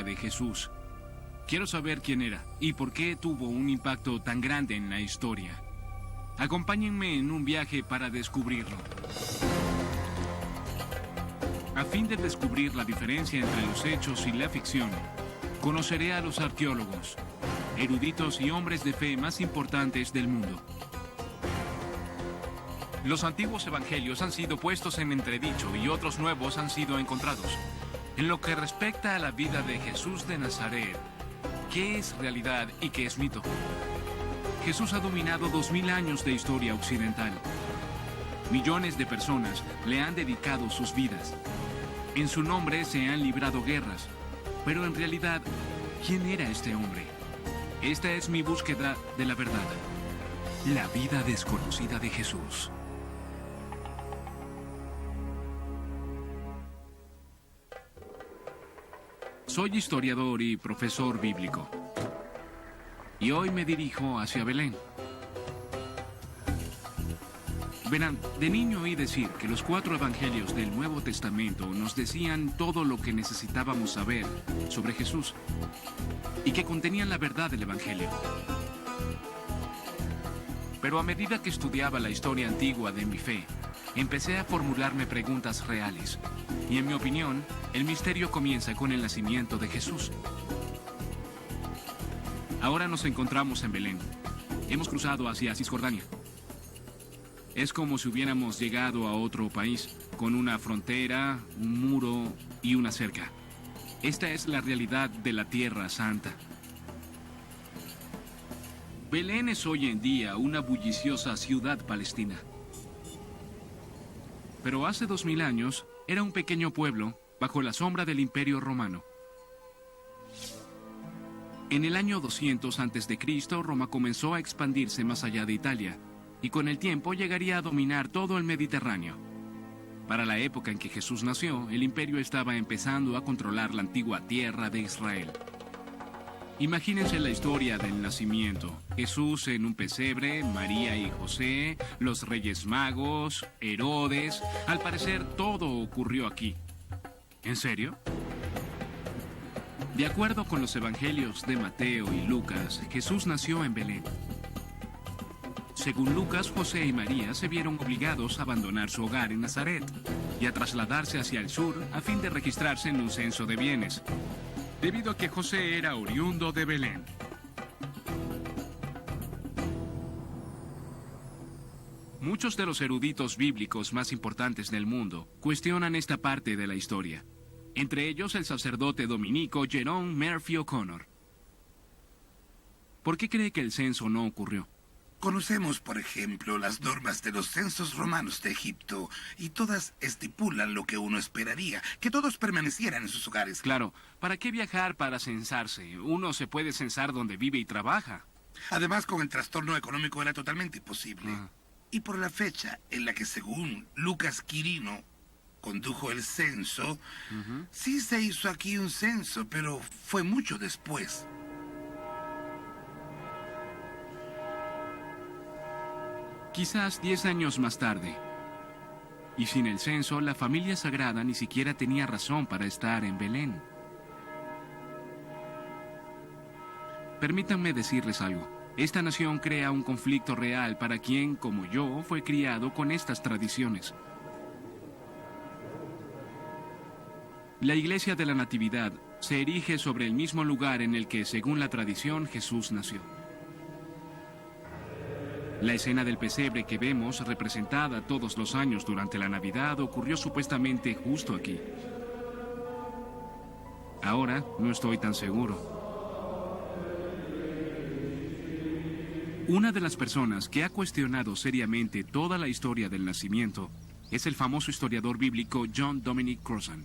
vida de Jesús. Quiero saber quién era y por qué tuvo un impacto tan grande en la historia. Acompáñenme en un viaje para descubrirlo. A fin de descubrir la diferencia entre los hechos y la ficción, conoceré a los arqueólogos, eruditos y hombres de fe más importantes del mundo. Los antiguos evangelios han sido puestos en entredicho y otros nuevos han sido encontrados. En lo que respecta a la vida de Jesús de Nazaret, ¿qué es realidad y qué es mito? Jesús ha dominado 2000 años de historia occidental. Millones de personas le han dedicado sus vidas. En su nombre se han librado guerras. Pero en realidad, ¿quién era este hombre? Esta es mi búsqueda de la verdad. La vida desconocida de Jesús. Soy historiador y profesor bíblico. Y hoy me dirijo hacia Belén. Verán, de niño oí decir que los 4 evangelios del Nuevo Testamento nos decían todo lo que necesitábamos saber sobre Jesús y que contenían la verdad del evangelio. Pero a medida que estudiaba la historia antigua de mi fe, empecé a formularme preguntas reales. Y en mi opinión, el misterio comienza con el nacimiento de Jesús. Ahora nos encontramos en Belén. Hemos cruzado hacia Cisjordania. Es como si hubiéramos llegado a otro país, con una frontera, un muro y una cerca. Esta es la realidad de la Tierra Santa. Belén es hoy en día una bulliciosa ciudad palestina. Pero hace 2000 años era un pequeño pueblo bajo la sombra del Imperio Romano. En el año 200 a.C., Roma comenzó a expandirse más allá de Italia, y con el tiempo llegaría a dominar todo el Mediterráneo. Para la época en que Jesús nació, el imperio estaba empezando a controlar la antigua tierra de Israel. Imagínense la historia del nacimiento. Jesús en un pesebre, María y José, los Reyes Magos, Herodes. Al parecer, todo ocurrió aquí. ¿En serio? De acuerdo con los evangelios de Mateo y Lucas, Jesús nació en Belén. Según Lucas, José y María se vieron obligados a abandonar su hogar en Nazaret y a trasladarse hacia el sur a fin de registrarse en un censo de bienes, debido a que José era oriundo de Belén. Muchos de los eruditos bíblicos más importantes del mundo cuestionan esta parte de la historia. Entre ellos el sacerdote dominico Jerome Murphy O'Connor. ¿Por qué cree que el censo no ocurrió? Conocemos, por ejemplo, las normas de los censos romanos de Egipto, y todas estipulan lo que uno esperaría, que todos permanecieran en sus hogares. Claro, ¿para qué viajar para censarse? Uno se puede censar donde vive y trabaja. Además, con el trastorno económico era totalmente imposible. Y por la fecha en la que, según Lucas Quirino condujo el censo, sí se hizo aquí un censo, pero fue mucho después. Quizás 10 años más tarde. Y sin el censo, la familia sagrada ni siquiera tenía razón para estar en Belén. Permítanme decirles algo. Esta nación crea un conflicto real para quien, como yo, fue criado con estas tradiciones. La iglesia de la Natividad se erige sobre el mismo lugar en el que, según la tradición, Jesús nació. La escena del pesebre que vemos, representada todos los años durante la Navidad, ocurrió supuestamente justo aquí. Ahora no estoy tan seguro. Una de las personas que ha cuestionado seriamente toda la historia del nacimiento es el famoso historiador bíblico John Dominic Crossan.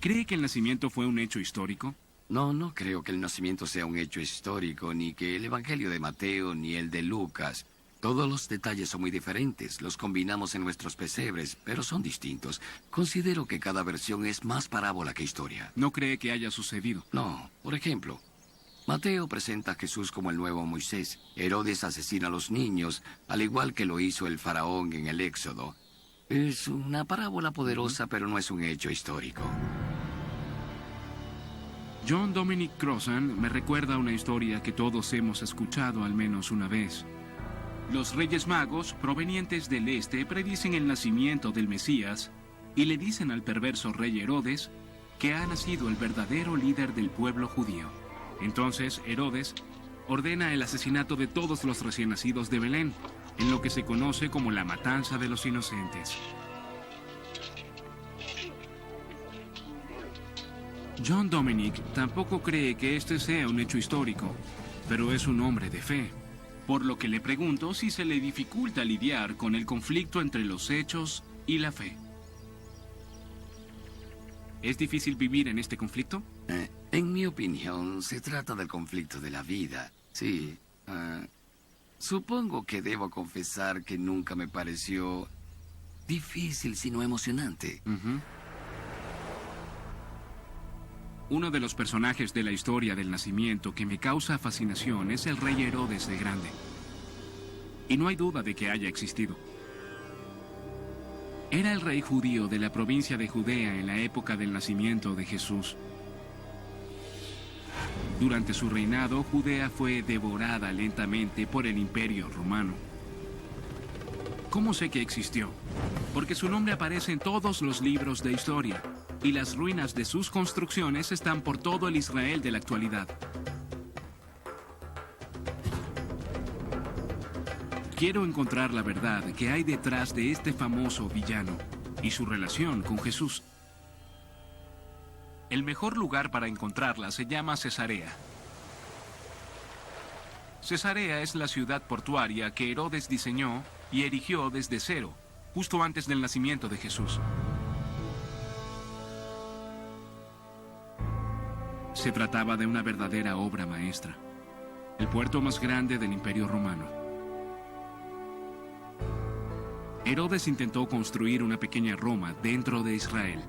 ¿Cree que el nacimiento fue un hecho histórico? No creo que el nacimiento sea un hecho histórico, ni que el Evangelio de Mateo, ni el de Lucas. Todos los detalles son muy diferentes, los combinamos en nuestros pesebres, pero son distintos. Considero que cada versión es más parábola que historia. ¿No cree que haya sucedido? No, por ejemplo, Mateo presenta a Jesús como el nuevo Moisés. Herodes asesina a los niños, al igual que lo hizo el faraón en el Éxodo. Es una parábola poderosa, pero no es un hecho histórico. John Dominic Crossan me recuerda una historia que todos hemos escuchado al menos una vez. Los Reyes Magos, provenientes del este, predicen el nacimiento del Mesías y le dicen al perverso rey Herodes que ha nacido el verdadero líder del pueblo judío. Entonces Herodes ordena el asesinato de todos los recién nacidos de Belén, en lo que se conoce como la matanza de los inocentes. John Dominic tampoco cree que este sea un hecho histórico, pero es un hombre de fe, por lo que le pregunto si se le dificulta lidiar con el conflicto entre los hechos y la fe. ¿Es difícil vivir en este conflicto? En mi opinión, se trata del conflicto de la vida. Sí. Supongo que debo confesar que nunca me pareció difícil, sino emocionante. Uno de los personajes de la historia del nacimiento que me causa fascinación es el rey Herodes el Grande. Y no hay duda de que haya existido. Era el rey judío de la provincia de Judea en la época del nacimiento de Jesús. Durante su reinado, Judea fue devorada lentamente por el Imperio Romano. ¿Cómo sé que existió? Porque su nombre aparece en todos los libros de historia, y las ruinas de sus construcciones están por todo el Israel de la actualidad. Quiero encontrar la verdad que hay detrás de este famoso villano y su relación con Jesús. El mejor lugar para encontrarla se llama Cesarea. Cesarea es la ciudad portuaria que Herodes diseñó y erigió desde cero, justo antes del nacimiento de Jesús. Se trataba de una verdadera obra maestra, el puerto más grande del Imperio Romano. Herodes intentó construir una pequeña Roma dentro de Israel.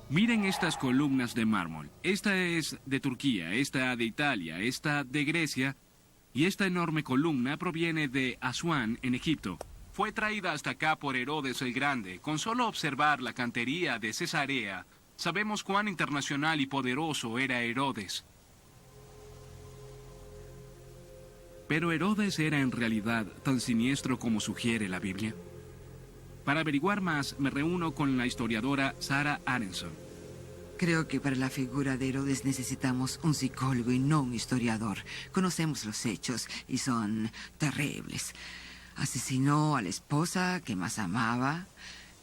Miren estas columnas de mármol. Esta es de Turquía, esta de Italia, esta de Grecia, y esta enorme columna proviene de Asuán, en Egipto. Fue traída hasta acá por Herodes el Grande. Con solo observar la cantería de Cesarea, sabemos cuán internacional y poderoso era Herodes. Pero Herodes era en realidad tan siniestro como sugiere la Biblia. Para averiguar más, me reúno con la historiadora Sarah Aronson. Creo que para la figura de Herodes necesitamos un psicólogo y no un historiador. Conocemos los hechos y son terribles. Asesinó a la esposa que más amaba,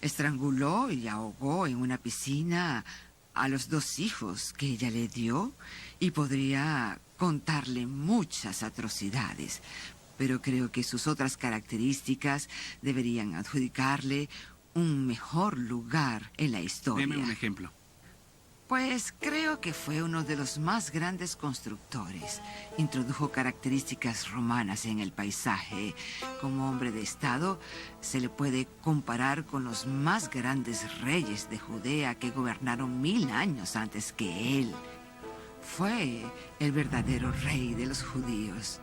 estranguló y ahogó en una piscina a los 2 hijos que ella le dio y podría contarle muchas atrocidades. Pero creo que sus otras características deberían adjudicarle un mejor lugar en la historia. Deme un ejemplo. Pues creo que fue uno de los más grandes constructores. Introdujo características romanas en el paisaje. Como hombre de Estado, se le puede comparar con los más grandes reyes de Judea que gobernaron 1000 años antes que él. Fue el verdadero rey de los judíos.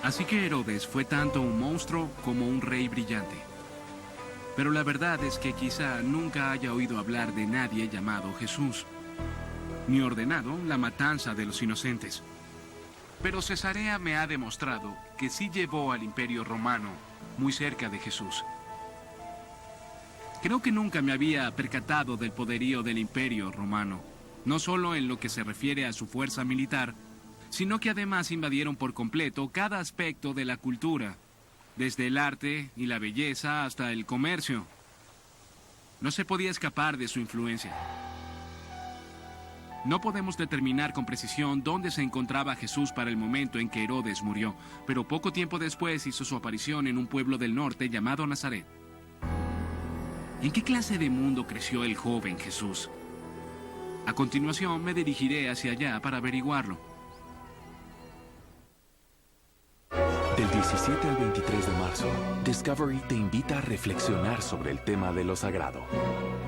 Así que Herodes fue tanto un monstruo como un rey brillante. Pero la verdad es que quizá nunca haya oído hablar de nadie llamado Jesús, ni ordenado la matanza de los inocentes. Pero Cesarea me ha demostrado que sí llevó al Imperio Romano muy cerca de Jesús. Creo que nunca me había percatado del poderío del Imperio Romano, no solo en lo que se refiere a su fuerza militar, sino que además invadieron por completo cada aspecto de la cultura, desde el arte y la belleza hasta el comercio. No se podía escapar de su influencia. No podemos determinar con precisión dónde se encontraba Jesús para el momento en que Herodes murió, pero poco tiempo después hizo su aparición en un pueblo del norte llamado Nazaret. ¿En qué clase de mundo creció el joven Jesús? A continuación me dirigiré hacia allá para averiguarlo. Del 17 al 23 de marzo, Discovery te invita a reflexionar sobre el tema de lo sagrado.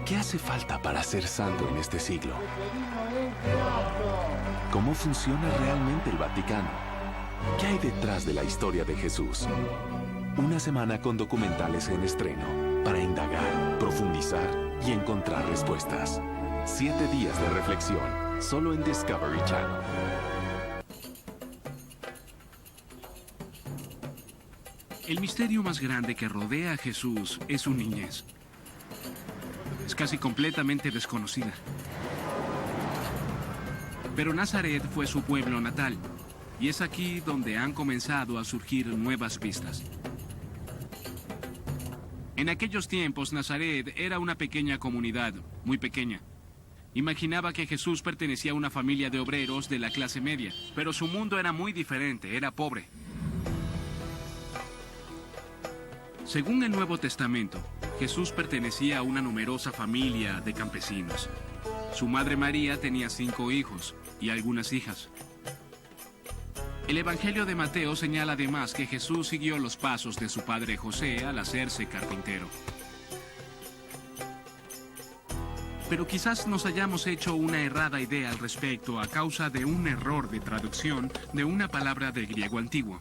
¿Qué hace falta para ser santo en este siglo? ¿Cómo funciona realmente el Vaticano? ¿Qué hay detrás de la historia de Jesús? Una semana con documentales en estreno para indagar, profundizar y encontrar respuestas. 7 días de reflexión, solo en Discovery Channel. El misterio más grande que rodea a Jesús es su niñez. Es casi completamente desconocida. Pero Nazaret fue su pueblo natal, y es aquí donde han comenzado a surgir nuevas pistas. En aquellos tiempos, Nazaret era una pequeña comunidad, muy pequeña. Imaginaba que Jesús pertenecía a una familia de obreros de la clase media, pero su mundo era muy diferente, era pobre. Según el Nuevo Testamento, Jesús pertenecía a una numerosa familia de campesinos. Su madre María tenía 5 hijos y algunas hijas. El Evangelio de Mateo señala además que Jesús siguió los pasos de su padre José al hacerse carpintero. Pero quizás nos hayamos hecho una errada idea al respecto a causa de un error de traducción de una palabra del griego antiguo.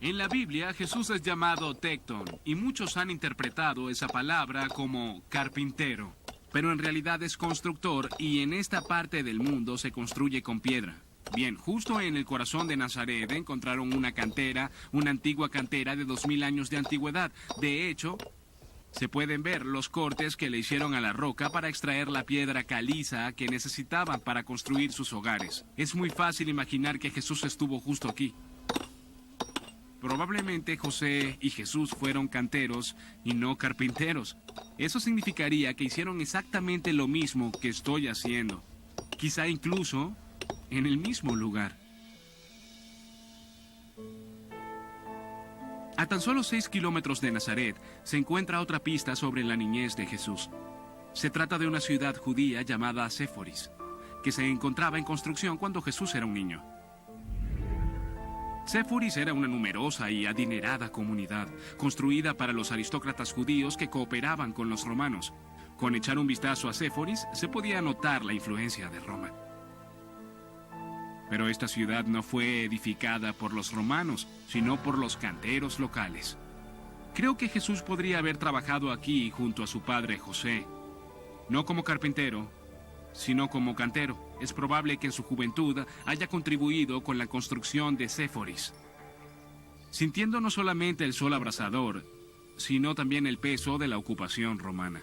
En la Biblia, Jesús es llamado Tecton, y muchos han interpretado esa palabra como carpintero. Pero en realidad es constructor, y en esta parte del mundo se construye con piedra. Bien, justo en el corazón de Nazaret encontraron una cantera, una antigua cantera de 2000 años de antigüedad. De hecho, se pueden ver los cortes que le hicieron a la roca para extraer la piedra caliza que necesitaban para construir sus hogares. Es muy fácil imaginar que Jesús estuvo justo aquí. Probablemente José y Jesús fueron canteros y no carpinteros. Eso significaría que hicieron exactamente lo mismo que estoy haciendo. Quizá incluso en el mismo lugar. A tan solo 6 kilómetros de Nazaret se encuentra otra pista sobre la niñez de Jesús. Se trata de una ciudad judía llamada Séforis, que se encontraba en construcción cuando Jesús era un niño. Séforis era una numerosa y adinerada comunidad, construida para los aristócratas judíos que cooperaban con los romanos. Con echar un vistazo a Séforis se podía notar la influencia de Roma. Pero esta ciudad no fue edificada por los romanos, sino por los canteros locales. Creo que Jesús podría haber trabajado aquí junto a su padre José, no como carpintero, sino como cantero. Es probable que en su juventud haya contribuido con la construcción de Séforis, sintiendo no solamente el sol abrasador, sino también el peso de la ocupación romana.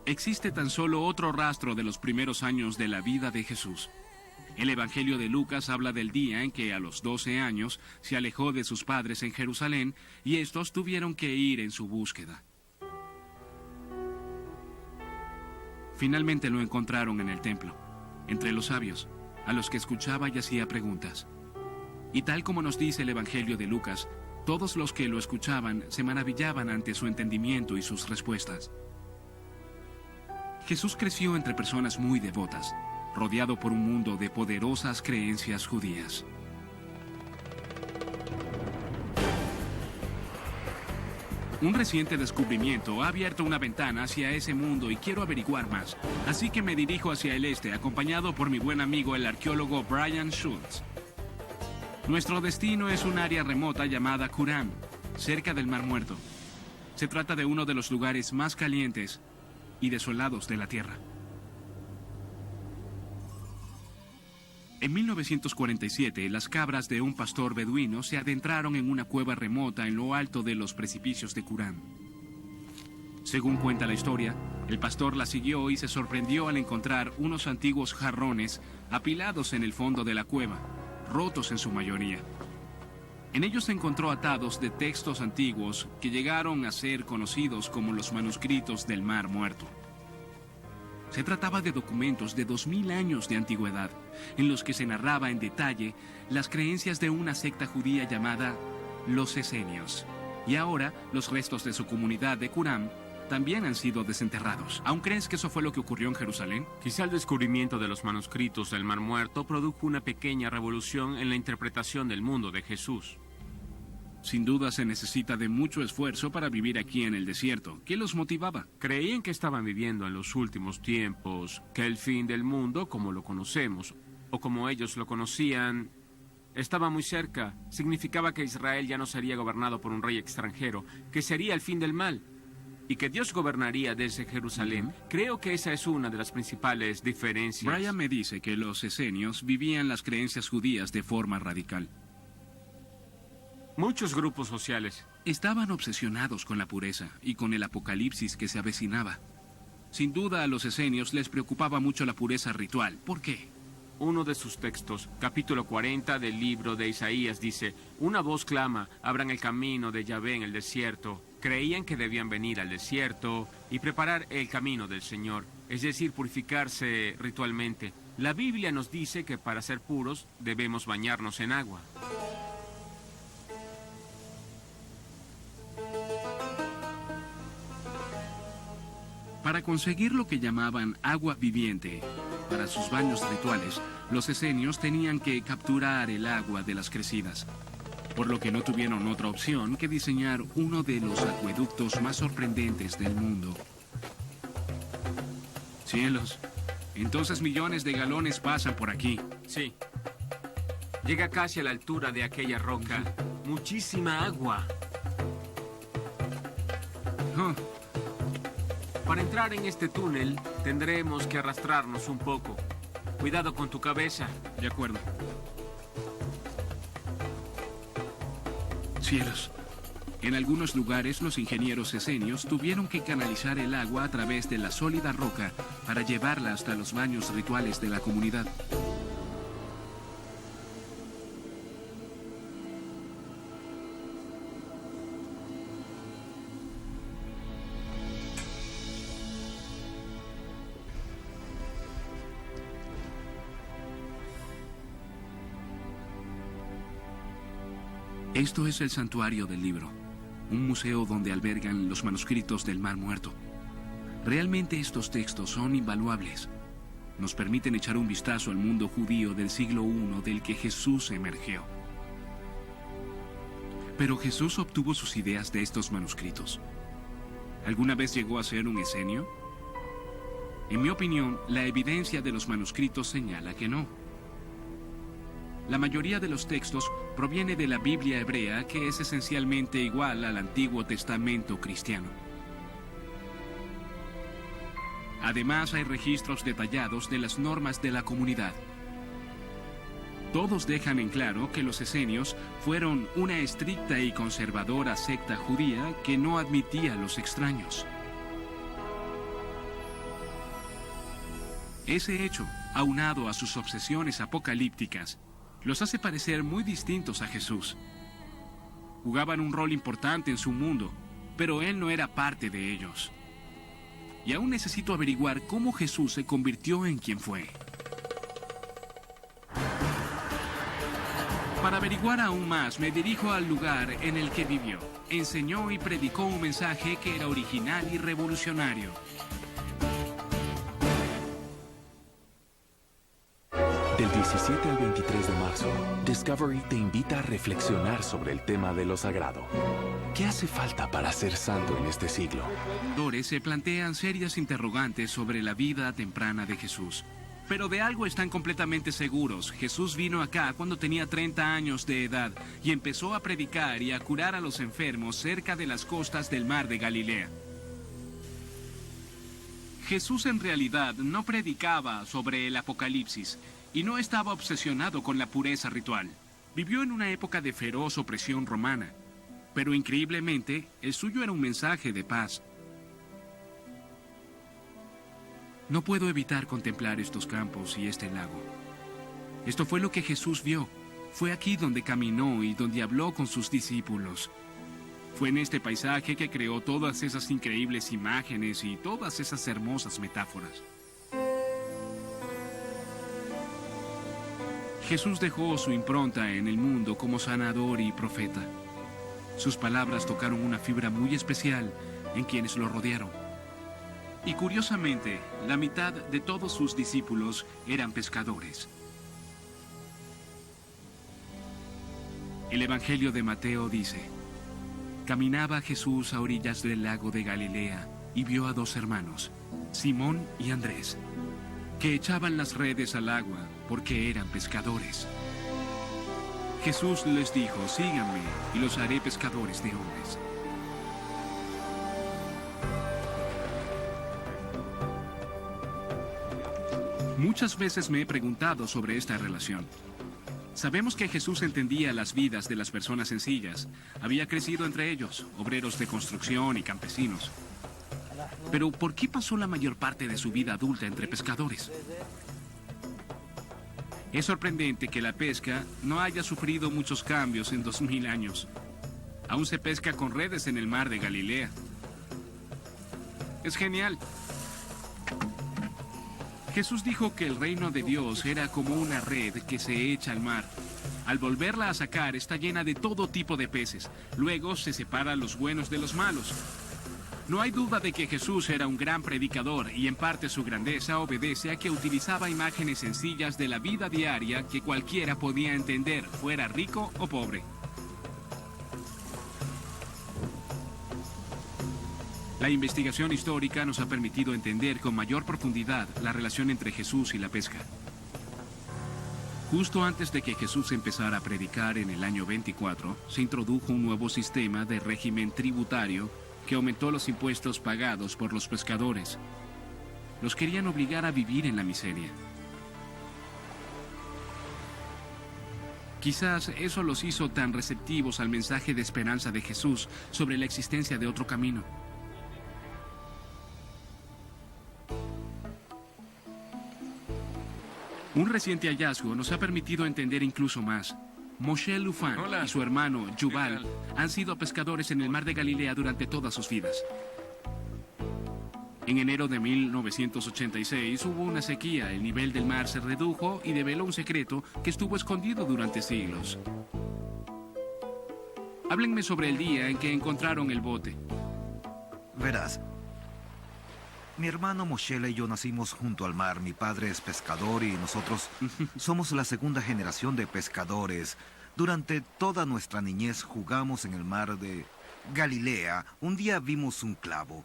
Existe tan solo otro rastro de los primeros años de la vida de Jesús. El Evangelio de Lucas habla del día en que a los 12 años se alejó de sus padres en Jerusalén y estos tuvieron que ir en su búsqueda. Finalmente lo encontraron en el templo, entre los sabios, a los que escuchaba y hacía preguntas. Y tal como nos dice el Evangelio de Lucas, todos los que lo escuchaban se maravillaban ante su entendimiento y sus respuestas. Jesús creció entre personas muy devotas, rodeado por un mundo de poderosas creencias judías. Un reciente descubrimiento ha abierto una ventana hacia ese mundo y quiero averiguar más. Así que me dirijo hacia el este, acompañado por mi buen amigo el arqueólogo Brian Schultz. Nuestro destino es un área remota llamada Qumran, cerca del Mar Muerto. Se trata de uno de los lugares más calientes y desolados de la Tierra. En 1947, las cabras de un pastor beduino se adentraron en una cueva remota en lo alto de los precipicios de Qumran. Según cuenta la historia, el pastor la siguió y se sorprendió al encontrar unos antiguos jarrones apilados en el fondo de la cueva, rotos en su mayoría. En ellos se encontró atados de textos antiguos que llegaron a ser conocidos como los manuscritos del Mar Muerto. Se trataba de documentos de 2000 años de antigüedad, en los que se narraba en detalle las creencias de una secta judía llamada los Esenios. Y ahora, los restos de su comunidad de Qumran también han sido desenterrados. ¿Aún crees que eso fue lo que ocurrió en Jerusalén? Quizá el descubrimiento de los manuscritos del Mar Muerto produjo una pequeña revolución en la interpretación del mundo de Jesús. Sin duda se necesita de mucho esfuerzo para vivir aquí en el desierto. ¿Qué los motivaba? Creían que estaban viviendo en los últimos tiempos, que el fin del mundo, como lo conocemos, o como ellos lo conocían, estaba muy cerca. Significaba que Israel ya no sería gobernado por un rey extranjero, que sería el fin del mal, y que Dios gobernaría desde Jerusalén. Creo que esa es una de las principales diferencias. Brian me dice que los esenios vivían las creencias judías de forma radical. Muchos grupos sociales. Estaban obsesionados con la pureza y con el apocalipsis que se avecinaba. Sin duda a los esenios les preocupaba mucho la pureza ritual. ¿Por qué? Uno de sus textos, capítulo 40 del libro de Isaías, dice: una voz clama, abran el camino de Yahvé en el desierto. Creían que debían venir al desierto y preparar el camino del Señor, es decir, purificarse ritualmente. La Biblia nos dice que para ser puros debemos bañarnos en agua. Para conseguir lo que llamaban agua viviente, para sus baños rituales, los esenios tenían que capturar el agua de las crecidas, por lo que no tuvieron otra opción que diseñar uno de los acueductos más sorprendentes del mundo. Cielos, entonces millones de galones pasan por aquí. Sí. Llega casi a la altura de aquella roca. Muchísima agua. Oh, Para entrar en este túnel, tendremos que arrastrarnos un poco. Cuidado con tu cabeza. de acuerdo. Cielos. En algunos lugares los ingenieros esenios tuvieron que canalizar el agua a través de la sólida roca para llevarla hasta los baños rituales de la comunidad. Esto es el santuario del libro, un museo donde albergan los manuscritos del Mar Muerto. Realmente estos textos son invaluables. Nos permiten echar un vistazo al mundo judío del siglo I del que Jesús emergió. Pero Jesús obtuvo sus ideas de estos manuscritos. ¿Alguna vez llegó a ser un esenio? En mi opinión, la evidencia de los manuscritos señala que no. La mayoría de los textos proviene de la Biblia hebrea, que es esencialmente igual al Antiguo Testamento cristiano. Además, hay registros detallados de las normas de la comunidad. Todos dejan en claro que los esenios fueron una estricta y conservadora secta judía que no admitía a los extraños. Ese hecho, aunado a sus obsesiones apocalípticas, los hace parecer muy distintos a Jesús. Jugaban un rol importante en su mundo, pero él no era parte de ellos. Y aún necesito averiguar cómo Jesús se convirtió en quien fue. Para averiguar aún más, me dirijo al lugar en el que vivió. Enseñó y predicó un mensaje que era original y revolucionario. Del 17 al 23 de marzo, Discovery te invita a reflexionar sobre el tema de lo sagrado. ¿Qué hace falta para ser santo en este siglo? Se plantean serias interrogantes sobre la vida temprana de Jesús. Pero de algo están completamente seguros. Jesús vino acá cuando tenía 30 años de edad y empezó a predicar y a curar a los enfermos cerca de las costas del mar de Galilea. Jesús en realidad no predicaba sobre el apocalipsis y no estaba obsesionado con la pureza ritual. Vivió en una época de feroz opresión romana, pero increíblemente el suyo era un mensaje de paz. No puedo evitar contemplar estos campos y este lago. Esto fue lo que Jesús vio. Fue aquí donde caminó y donde habló con sus discípulos. Fue en este paisaje que creó todas esas increíbles imágenes y todas esas hermosas metáforas. Jesús dejó su impronta en el mundo como sanador y profeta. Sus palabras tocaron una fibra muy especial en quienes lo rodearon. Y curiosamente, la mitad de todos sus discípulos eran pescadores. El Evangelio de Mateo dice: Caminaba Jesús a orillas del lago de Galilea y vio a dos hermanos, Simón y Andrés, que echaban las redes al agua porque eran pescadores. Jesús les dijo: síganme y los haré pescadores de hombres. Muchas veces me he preguntado sobre esta relación. Sabemos que Jesús entendía las vidas de las personas sencillas. Había crecido entre ellos, obreros de construcción y campesinos. Pero ¿por qué pasó la mayor parte de su vida adulta entre pescadores? Es sorprendente que la pesca no haya sufrido muchos cambios en 2000 años. Aún se pesca con redes en el mar de Galilea. Es genial. Jesús dijo que el reino de Dios era como una red que se echa al mar. Al volverla a sacar, está llena de todo tipo de peces. Luego se separa los buenos de los malos. No hay duda de que Jesús era un gran predicador y en parte su grandeza obedece a que utilizaba imágenes sencillas de la vida diaria que cualquiera podía entender, fuera rico o pobre. La investigación histórica nos ha permitido entender con mayor profundidad la relación entre Jesús y la pesca. Justo antes de que Jesús empezara a predicar en el año 24, se introdujo un nuevo sistema de régimen tributario que aumentó los impuestos pagados por los pescadores. Los querían obligar a vivir en la miseria. Quizás eso los hizo tan receptivos al mensaje de esperanza de Jesús sobre la existencia de otro camino. Un reciente hallazgo nos ha permitido entender incluso más. Moshe Lufan y su hermano Yuval han sido pescadores en el mar de Galilea durante todas sus vidas. En enero de 1986 hubo una sequía, el nivel del mar se redujo y develó un secreto que estuvo escondido durante siglos. Háblenme sobre el día en que encontraron el bote. Verás, mi hermano Moshele y yo nacimos junto al mar. Mi padre es pescador y nosotros somos la segunda generación de pescadores. Durante toda nuestra niñez jugamos en el mar de Galilea. Un día vimos un clavo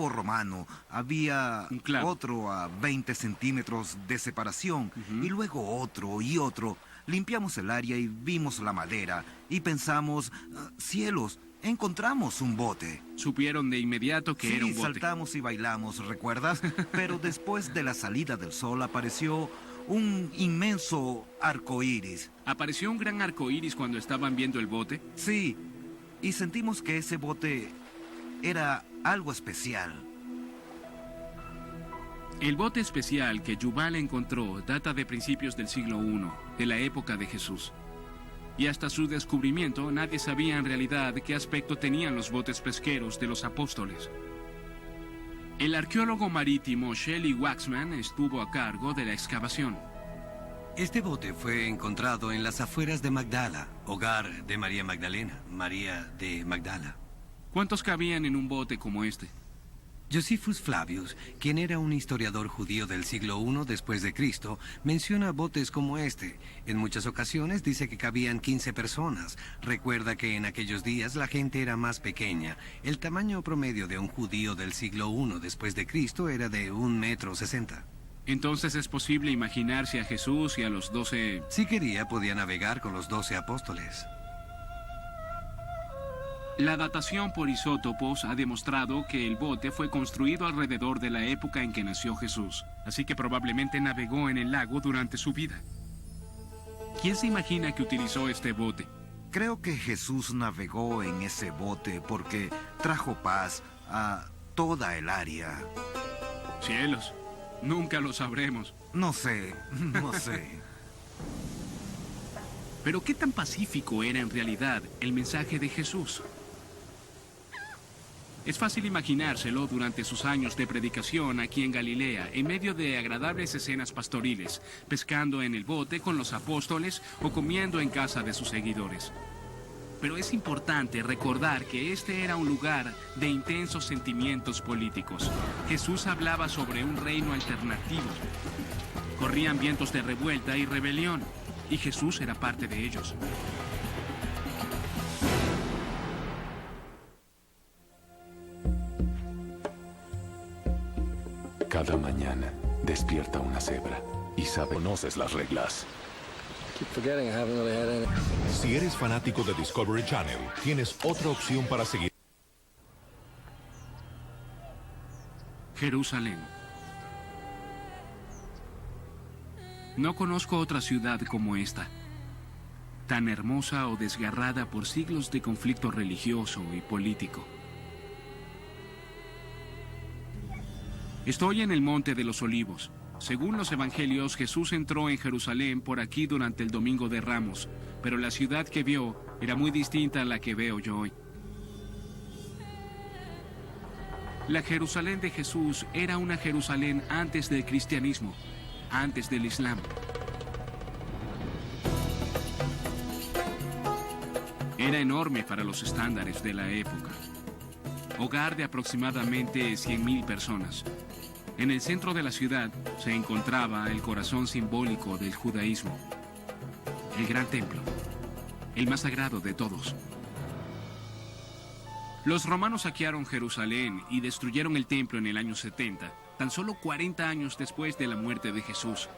romano. Había otro a 20 centímetros de separación y luego otro y otro. Limpiamos el área y vimos la madera y pensamos, cielos, encontramos un bote. Supieron de inmediato que era un bote. Sí, saltamos y bailamos, ¿recuerdas? Pero después de la salida del sol apareció un inmenso arco iris. ¿Apareció un gran arco iris cuando estaban viendo el bote? Sí, y sentimos que ese bote era algo especial. El bote especial que Yuval encontró data de principios del siglo I, de la época de Jesús. Y hasta su descubrimiento nadie sabía en realidad qué aspecto tenían los botes pesqueros de los apóstoles. El arqueólogo marítimo Shelley Waxman estuvo a cargo de la excavación. Este bote fue encontrado en las afueras de Magdala, hogar de María Magdalena, María de Magdala. ¿Cuántos cabían en un bote como este? Josephus Flavius, quien era un historiador judío del siglo I después de Cristo, menciona botes como este. En muchas ocasiones dice que cabían 15 personas. Recuerda que en aquellos días la gente era más pequeña. El tamaño promedio de un judío del siglo I después de Cristo era de 1,60 m. Entonces es posible imaginarse a Jesús y a los 12... Si quería, podía navegar con los 12 apóstoles. La datación por isótopos ha demostrado que el bote fue construido alrededor de la época en que nació Jesús, así que probablemente navegó en el lago durante su vida. ¿Quién se imagina que utilizó este bote? Creo que Jesús navegó en ese bote porque trajo paz a toda el área. Cielos, nunca lo sabremos. No sé. Pero ¿qué tan pacífico era en realidad el mensaje de Jesús? Es fácil imaginárselo durante sus años de predicación aquí en Galilea, en medio de agradables escenas pastoriles, pescando en el bote con los apóstoles o comiendo en casa de sus seguidores. Pero es importante recordar que este era un lugar de intensos sentimientos políticos. Jesús hablaba sobre un reino alternativo. Corrían vientos de revuelta y rebelión. y Jesús era parte de ellos. Cada mañana despierta una cebra y conoces las reglas. Si eres fanático de Discovery Channel, tienes otra opción para seguir. Jerusalén. No conozco otra ciudad como esta, tan hermosa o desgarrada por siglos de conflicto religioso y político. Estoy en el Monte de los Olivos. Según los evangelios, Jesús entró en Jerusalén por aquí durante el Domingo de Ramos, pero la ciudad que vio era muy distinta a la que veo yo hoy. La Jerusalén de Jesús era una Jerusalén antes del cristianismo, antes del Islam. Era enorme para los estándares de la época. Hogar de aproximadamente 100.000 personas. En el centro de la ciudad se encontraba el corazón simbólico del judaísmo, el gran templo, el más sagrado de todos. Los romanos saquearon Jerusalén y destruyeron el templo en el año 70, tan solo 40 años después de la muerte de Jesús.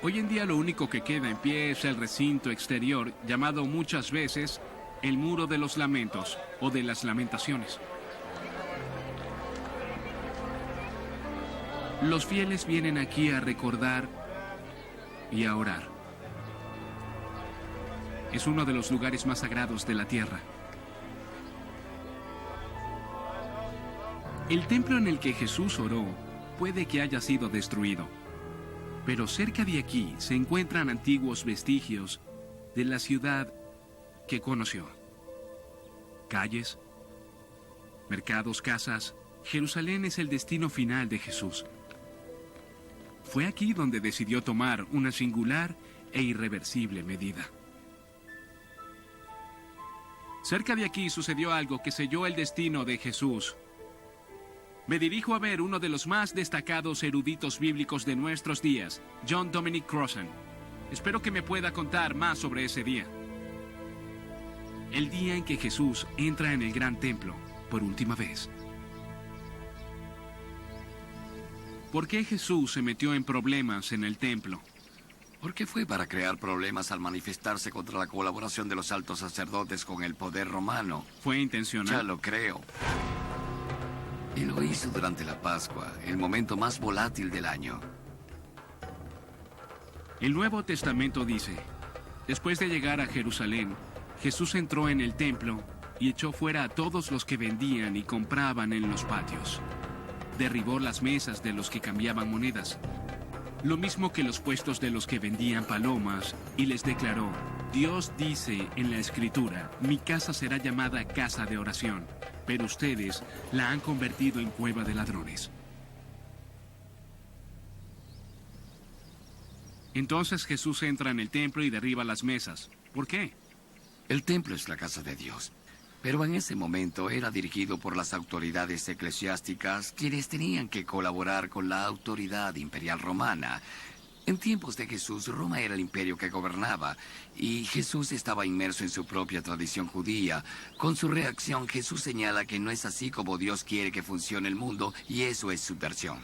Hoy en día lo único que queda en pie es el recinto exterior, llamado muchas veces el Muro de los Lamentos o de las Lamentaciones. Los fieles vienen aquí a recordar y a orar. Es uno de los lugares más sagrados de la tierra. El templo en el que Jesús oró puede que haya sido destruido, pero cerca de aquí se encuentran antiguos vestigios de la ciudad que conoció. Calles, mercados, casas. Jerusalén es el destino final de Jesús. Fue aquí donde decidió tomar una singular e irreversible medida. Cerca de aquí sucedió algo que selló el destino de Jesús. Me dirijo a ver uno de los más destacados eruditos bíblicos de nuestros días, John Dominic Crossan. Espero que me pueda contar más sobre ese día. El día en que Jesús entra en el gran templo por última vez. ¿Por qué Jesús se metió en problemas en el templo? Porque fue para crear problemas al manifestarse contra la colaboración de los altos sacerdotes con el poder romano. ¿Fue intencional? Ya lo creo. Y lo hizo durante la Pascua, el momento más volátil del año. El Nuevo Testamento dice, después de llegar a Jerusalén, Jesús entró en el templo y echó fuera a todos los que vendían y compraban en los patios. Derribó las mesas de los que cambiaban monedas, lo mismo que los puestos de los que vendían palomas, y les declaró, Dios dice en la Escritura, mi casa será llamada casa de oración, pero ustedes la han convertido en cueva de ladrones. Entonces Jesús entra en el templo y derriba las mesas. ¿Por qué? El templo es la casa de Dios. Pero en ese momento era dirigido por las autoridades eclesiásticas, quienes tenían que colaborar con la autoridad imperial romana. En tiempos de Jesús, Roma era el imperio que gobernaba, y Jesús estaba inmerso en su propia tradición judía. Con su reacción, Jesús señala que no es así como Dios quiere que funcione el mundo, y eso es subversión.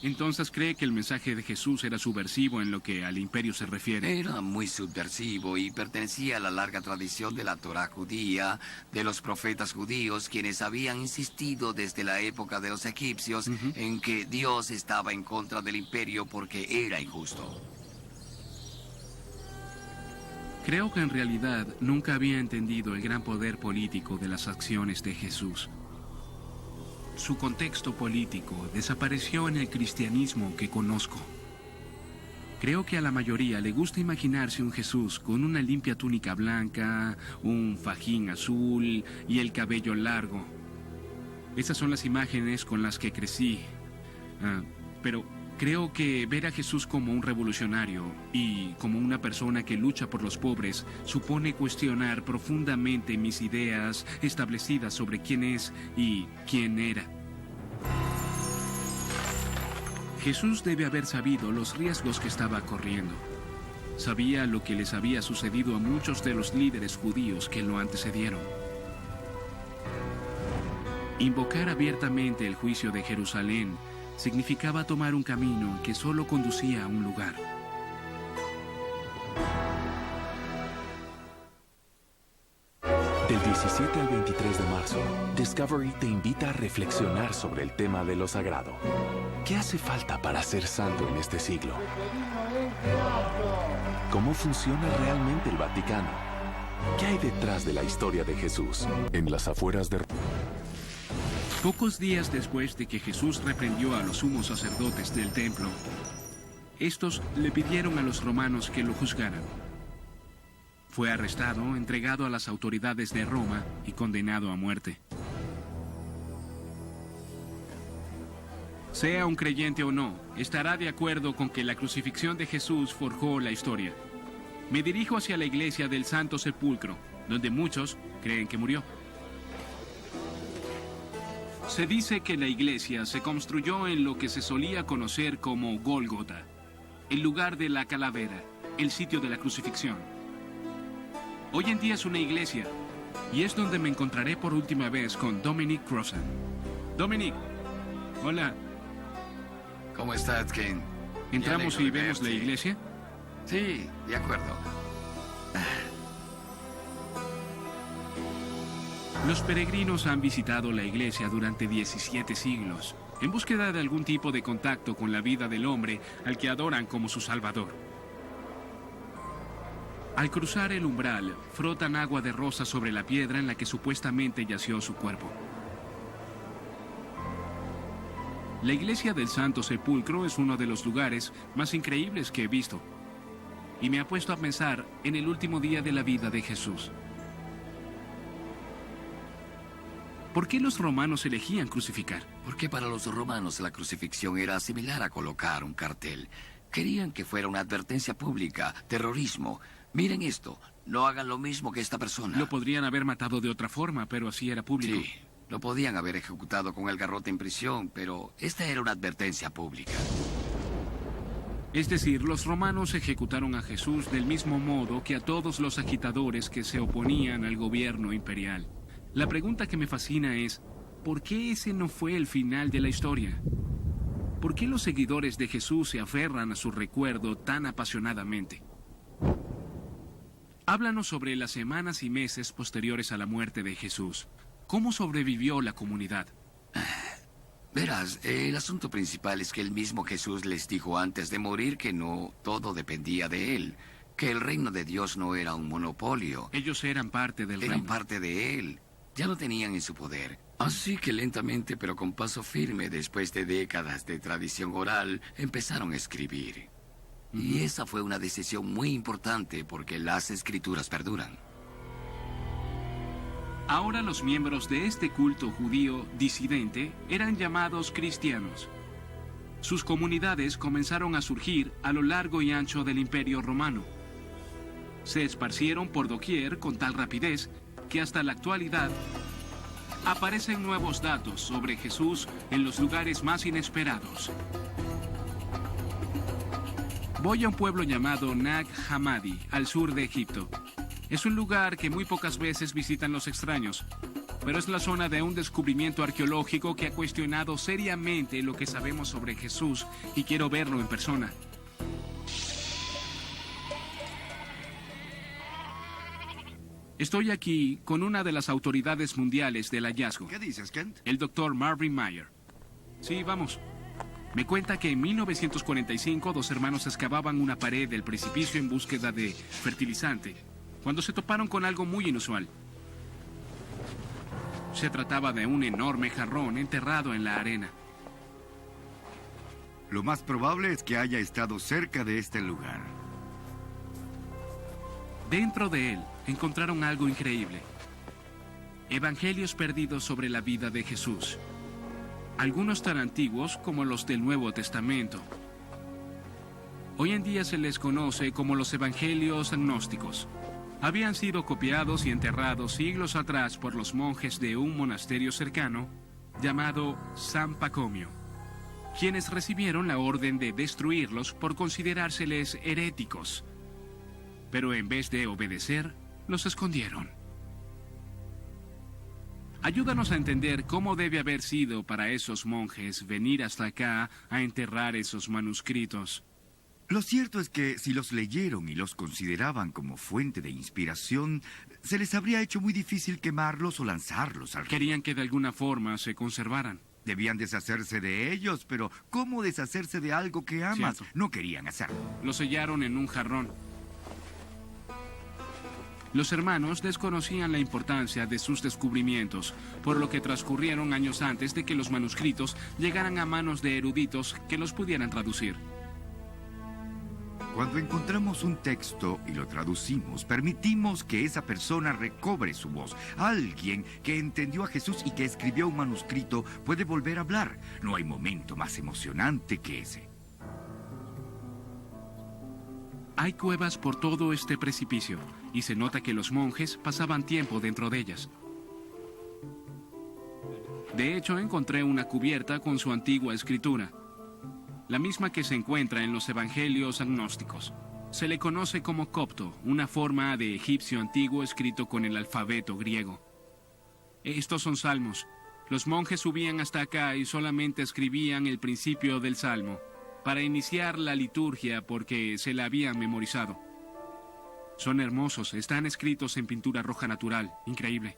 Entonces, ¿cree que el mensaje de Jesús era subversivo en lo que al imperio se refiere? Era muy subversivo y pertenecía a la larga tradición de la Torá judía, de los profetas judíos, quienes habían insistido desde la época de los egipcios en que Dios estaba en contra del imperio porque era injusto. Creo que en realidad nunca había entendido el gran poder político de las acciones de Jesús. Su contexto político desapareció en el cristianismo que conozco. Creo que a la mayoría le gusta imaginarse un Jesús con una limpia túnica blanca, un fajín azul y el cabello largo. Esas son las imágenes con las que crecí. Pero creo que ver a Jesús como un revolucionario y como una persona que lucha por los pobres supone cuestionar profundamente mis ideas establecidas sobre quién es y quién era. Jesús debe haber sabido los riesgos que estaba corriendo. Sabía lo que les había sucedido a muchos de los líderes judíos que lo antecedieron. Invocar abiertamente el juicio de Jerusalén significaba tomar un camino que solo conducía a un lugar. Del 17 al 23 de marzo, Discovery te invita a reflexionar sobre el tema de lo sagrado. ¿Qué hace falta para ser santo en este siglo? ¿Cómo funciona realmente el Vaticano? ¿Qué hay detrás de la historia de Jesús? En las afueras de... Pocos días después de que Jesús reprendió a los sumos sacerdotes del templo, estos le pidieron a los romanos que lo juzgaran. Fue arrestado, entregado a las autoridades de Roma y condenado a muerte. Sea un creyente o no, estará de acuerdo con que la crucifixión de Jesús forjó la historia. Me dirijo hacia la iglesia del Santo Sepulcro, donde muchos creen que murió. Se dice que la iglesia se construyó en lo que se solía conocer como Gólgota, el lugar de la calavera, el sitio de la crucifixión. Hoy en día es una iglesia, y es donde me encontraré por última vez con Dominic Crossan. Dominic, hola. ¿Cómo estás, Ken? ¿Entramos y vemos la iglesia? Sí, de acuerdo. Los peregrinos han visitado la iglesia durante 17 siglos, en búsqueda de algún tipo de contacto con la vida del hombre al que adoran como su salvador. Al cruzar el umbral, frotan agua de rosa sobre la piedra en la que supuestamente yació su cuerpo. La iglesia del Santo Sepulcro es uno de los lugares más increíbles que he visto, y me ha puesto a pensar en el último día de la vida de Jesús. ¿Por qué los romanos elegían crucificar? Porque para los romanos la crucifixión era similar a colocar un cartel. Querían que fuera una advertencia pública, terrorismo. Miren esto, no hagan lo mismo que esta persona. Lo podrían haber matado de otra forma, pero así era público. Sí, lo podían haber ejecutado con el garrote en prisión, pero esta era una advertencia pública. Es decir, los romanos ejecutaron a Jesús del mismo modo que a todos los agitadores que se oponían al gobierno imperial. La pregunta que me fascina es, ¿por qué ese no fue el final de la historia? ¿Por qué los seguidores de Jesús se aferran a su recuerdo tan apasionadamente? Háblanos sobre las semanas y meses posteriores a la muerte de Jesús. ¿Cómo sobrevivió la comunidad? Verás, el asunto principal es que el mismo Jesús les dijo antes de morir que no todo dependía de él, que el reino de Dios no era un monopolio. Ellos eran parte del reino. Eran parte de él. Ya lo tenían en su poder. Así que lentamente, pero con paso firme, después de décadas de tradición oral, empezaron a escribir. Y esa fue una decisión muy importante porque las escrituras perduran. Ahora los miembros de este culto judío disidente eran llamados cristianos. Sus comunidades comenzaron a surgir a lo largo y ancho del Imperio Romano. Se esparcieron por doquier con tal rapidez que hasta la actualidad aparecen nuevos datos sobre Jesús en los lugares más inesperados. Voy a un pueblo llamado Nag Hammadi, al sur de Egipto. Es un lugar que muy pocas veces visitan los extraños, pero es la zona de un descubrimiento arqueológico que ha cuestionado seriamente lo que sabemos sobre Jesús y quiero verlo en persona. Estoy aquí con una de las autoridades mundiales del hallazgo. ¿Qué dices, Kent? El Dr. Marvin Meyer. Sí, vamos. Me cuenta que en 1945 dos hermanos excavaban una pared del precipicio en búsqueda de fertilizante, cuando se toparon con algo muy inusual. Se trataba de un enorme jarrón enterrado en la arena. Lo más probable es que haya estado cerca de este lugar. Dentro de él encontraron algo increíble. Evangelios perdidos sobre la vida de Jesús. Algunos tan antiguos como los del Nuevo Testamento. Hoy en día se les conoce como los Evangelios gnósticos. Habían sido copiados y enterrados siglos atrás por los monjes de un monasterio cercano llamado San Pacomio, quienes recibieron la orden de destruirlos por considerárseles heréticos. pero en vez de obedecer, los escondieron. Ayúdanos a entender cómo debe haber sido para esos monjes venir hasta acá a enterrar esos manuscritos. Lo cierto es que si los leyeron y los consideraban como fuente de inspiración, se les habría hecho muy difícil quemarlos o lanzarlos al río. Querían que de alguna forma se conservaran. Debían deshacerse de ellos, pero ¿cómo deshacerse de algo que amas? Cierto. No querían hacerlo. Los sellaron en un jarrón. Los hermanos desconocían la importancia de sus descubrimientos, por lo que transcurrieron años antes de que los manuscritos llegaran a manos de eruditos que los pudieran traducir. Cuando encontramos un texto y lo traducimos, permitimos que esa persona recobre su voz. Alguien que entendió a Jesús y que escribió un manuscrito puede volver a hablar. No hay momento más emocionante que ese. Hay cuevas por todo este precipicio, y se nota que los monjes pasaban tiempo dentro de ellas. De hecho, encontré una cubierta con su antigua escritura, la misma que se encuentra en los evangelios agnósticos. Se le conoce como copto, una forma de egipcio antiguo escrito con el alfabeto griego. Estos son salmos. Los monjes subían hasta acá y solamente escribían el principio del salmo, para iniciar la liturgia porque se la habían memorizado. Son hermosos, están escritos en pintura roja natural, increíble.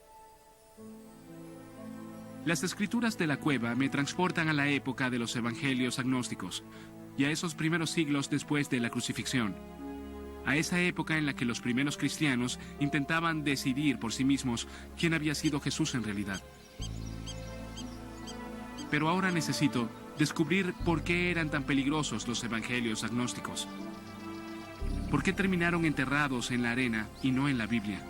Las escrituras de la cueva me transportan a la época de los evangelios agnósticos y a esos primeros siglos después de la crucifixión. A esa época en la que los primeros cristianos intentaban decidir por sí mismos quién había sido Jesús en realidad. Pero ahora necesito descubrir por qué eran tan peligrosos los evangelios agnósticos. ¿Por qué terminaron enterrados en la arena y no en la Biblia?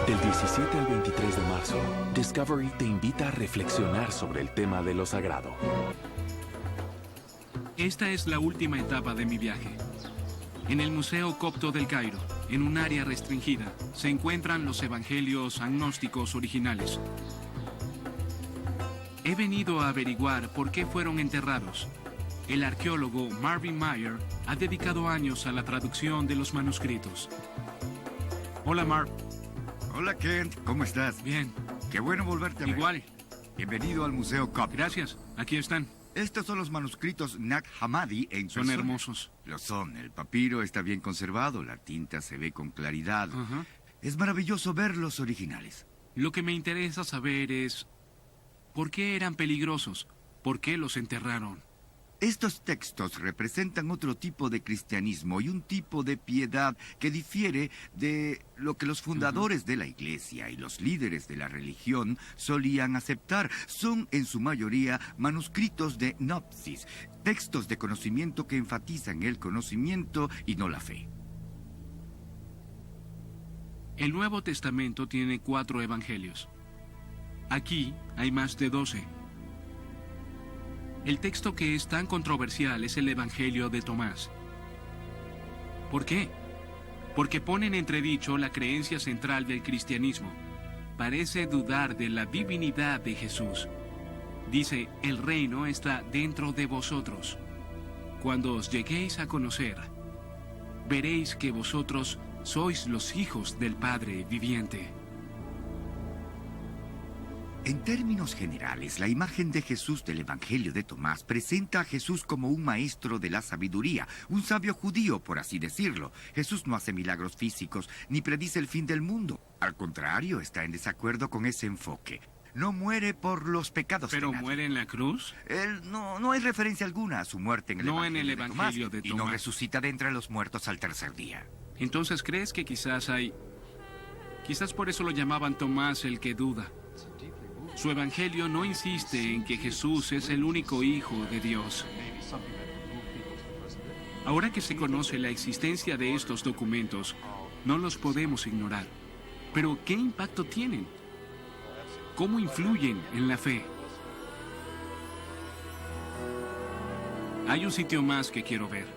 Del 17 al 23 de marzo, Discovery te invita a reflexionar sobre el tema de lo sagrado. Esta es la última etapa de mi viaje. En el Museo Copto del Cairo, en un área restringida, se encuentran los evangelios agnósticos originales. He venido a averiguar por qué fueron enterrados. El arqueólogo Marvin Meyer ha dedicado años a la traducción de los manuscritos. Hola, Marv. Hola, Kent. ¿Cómo estás? Bien. Qué bueno volverte a ver. Igual. Bienvenido al Museo Copto. Gracias. Aquí están. Estos son los manuscritos Nag Hammadi en Son persona. hermosos. Lo son. El papiro está bien conservado, la tinta se ve con claridad. Es maravilloso ver los originales. Lo que me interesa saber es ¿por qué eran peligrosos? ¿Por qué los enterraron? Estos textos representan otro tipo de cristianismo y un tipo de piedad que difiere de lo que los fundadores de la Iglesia y los líderes de la religión solían aceptar. Son en su mayoría manuscritos de Gnosis, textos de conocimiento que enfatizan el conocimiento y no la fe. El Nuevo Testamento tiene 4 evangelios. Aquí hay más de 12. El texto que es tan controversial es el Evangelio de Tomás. ¿Por qué? Porque pone en entredicho la creencia central del cristianismo. Parece dudar de la divinidad de Jesús. Dice, el reino está dentro de vosotros. Cuando os lleguéis a conocer, veréis que vosotros sois los hijos del Padre viviente. En términos generales, la imagen de Jesús del Evangelio de Tomás presenta a Jesús como un maestro de la sabiduría, un sabio judío, por así decirlo. Jesús no hace milagros físicos ni predice el fin del mundo. Al contrario, está en desacuerdo con ese enfoque. No muere por los pecados. ¿Pero muere en la cruz? No hay referencia alguna a su muerte en el Evangelio de Tomás. Y no resucita de entre los muertos al tercer día. Entonces, ¿crees que quizás por eso lo llamaban Tomás el que duda? Su evangelio no insiste en que Jesús es el único Hijo de Dios. Ahora que se conoce la existencia de estos documentos, no los podemos ignorar. Pero, ¿qué impacto tienen? ¿Cómo influyen en la fe? Hay un sitio más que quiero ver.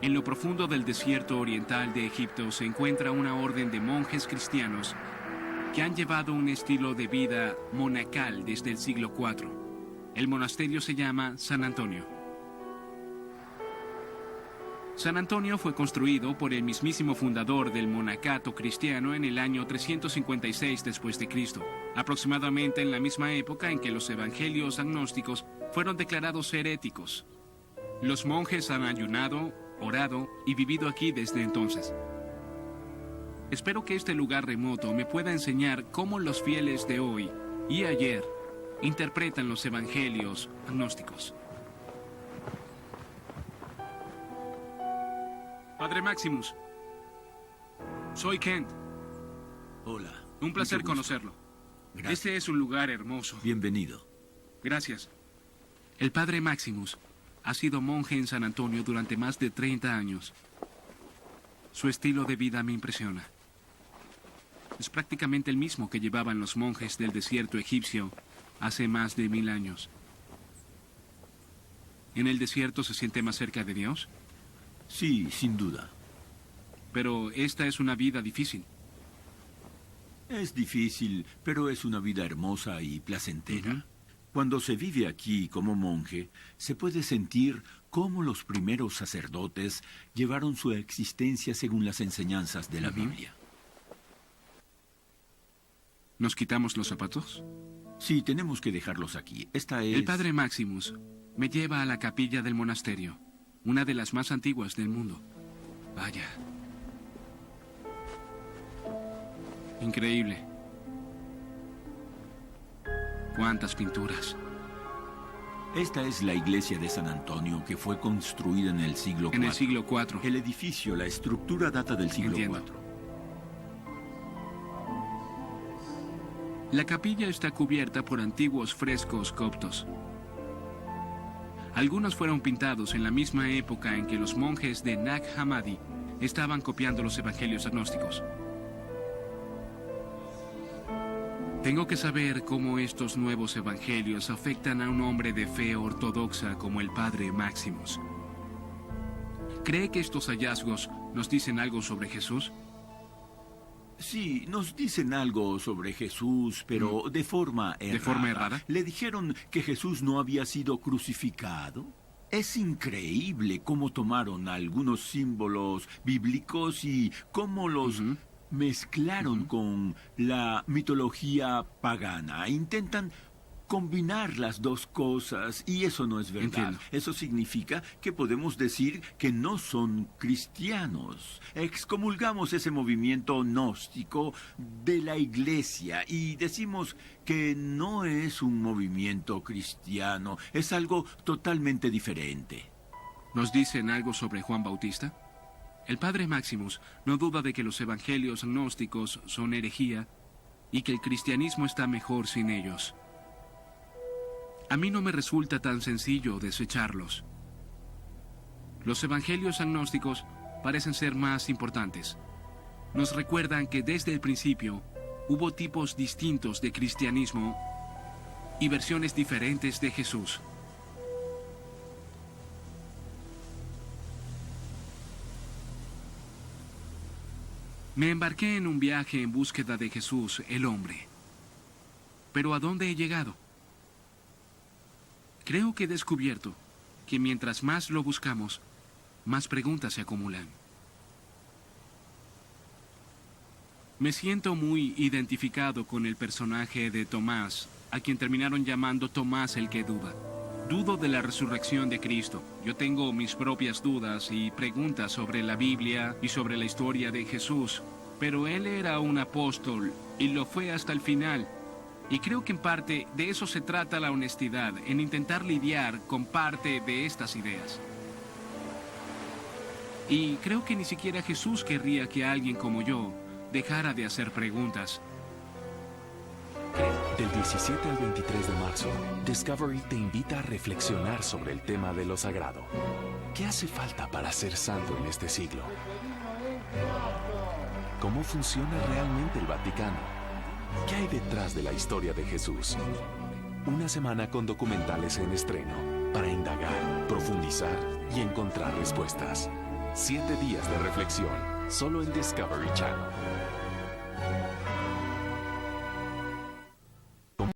En lo profundo del desierto oriental de Egipto se encuentra una orden de monjes cristianos que han llevado un estilo de vida monacal desde el siglo IV. El monasterio se llama San Antonio. San Antonio fue construido por el mismísimo fundador del monacato cristiano en el año 356 después de Cristo, aproximadamente en la misma época en que los evangelios agnósticos fueron declarados heréticos. Los monjes han ayunado, orado y vivido aquí desde entonces. Espero que este lugar remoto me pueda enseñar cómo los fieles de hoy y ayer interpretan los evangelios agnósticos. Padre Maximus, soy Kent. Hola. Un placer mucho gusto. conocerlo. Gracias. Este es un lugar hermoso. Bienvenido. Gracias. El Padre Maximus ha sido monje en San Antonio durante más de 30 años. Su estilo de vida me impresiona. Es prácticamente el mismo que llevaban los monjes del desierto egipcio hace más de 1000 años. ¿En el desierto se siente más cerca de Dios? Sí, sin duda. Pero esta es una vida difícil. Es difícil, pero es una vida hermosa y placentera. Ujú. Cuando se vive aquí como monje, se puede sentir cómo los primeros sacerdotes llevaron su existencia según las enseñanzas de la Biblia. ¿Nos quitamos los zapatos? Sí, tenemos que dejarlos aquí. Esta es... El Padre Maximus me lleva a la capilla del monasterio, una de las más antiguas del mundo. Vaya. Increíble. ¿Cuántas pinturas? Esta es la iglesia de San Antonio, que fue construida en el siglo IV. En el siglo IV. El edificio, la estructura data del siglo Entiendo. IV. La capilla está cubierta por antiguos frescos coptos. Algunos fueron pintados en la misma época en que los monjes de Nag Hammadi estaban copiando los evangelios agnósticos. Tengo que saber cómo estos nuevos evangelios afectan a un hombre de fe ortodoxa como el Padre Maximus. ¿Cree que estos hallazgos nos dicen algo sobre Jesús? Sí, nos dicen algo sobre Jesús, pero de forma errada. ¿De forma errada? Le dijeron que Jesús no había sido crucificado. Es increíble cómo tomaron algunos símbolos bíblicos y cómo los mezclaron con la mitología pagana. Intentan combinar las dos cosas y eso no es verdad. Entiendo. Eso significa que podemos decir que no son cristianos. Excomulgamos ese movimiento gnóstico de la iglesia y decimos que no es un movimiento cristiano, es algo totalmente diferente. ¿Nos dicen algo sobre Juan Bautista? El Padre Maximus no duda de que los evangelios gnósticos son herejía y que el cristianismo está mejor sin ellos. A mí no me resulta tan sencillo desecharlos. Los evangelios agnósticos parecen ser más importantes. Nos recuerdan que desde el principio hubo tipos distintos de cristianismo y versiones diferentes de Jesús. Me embarqué en un viaje en búsqueda de Jesús, el hombre. ¿Pero a dónde he llegado? Creo que he descubierto que mientras más lo buscamos, más preguntas se acumulan. Me siento muy identificado con el personaje de Tomás, a quien terminaron llamando Tomás el que duda. Dudo de la resurrección de Cristo. Yo tengo mis propias dudas y preguntas sobre la Biblia y sobre la historia de Jesús, pero él era un apóstol y lo fue hasta el final. Y creo que en parte de eso se trata la honestidad, en intentar lidiar con parte de estas ideas. Y creo que ni siquiera Jesús querría que alguien como yo dejara de hacer preguntas. Del 17 al 23 de marzo, Discovery te invita a reflexionar sobre el tema de lo sagrado. ¿Qué hace falta para ser santo en este siglo? ¿Cómo funciona realmente el Vaticano? ¿Qué hay detrás de la historia de Jesús? Una semana con documentales en estreno para indagar, profundizar y encontrar respuestas. 7 días de reflexión, solo en Discovery Channel.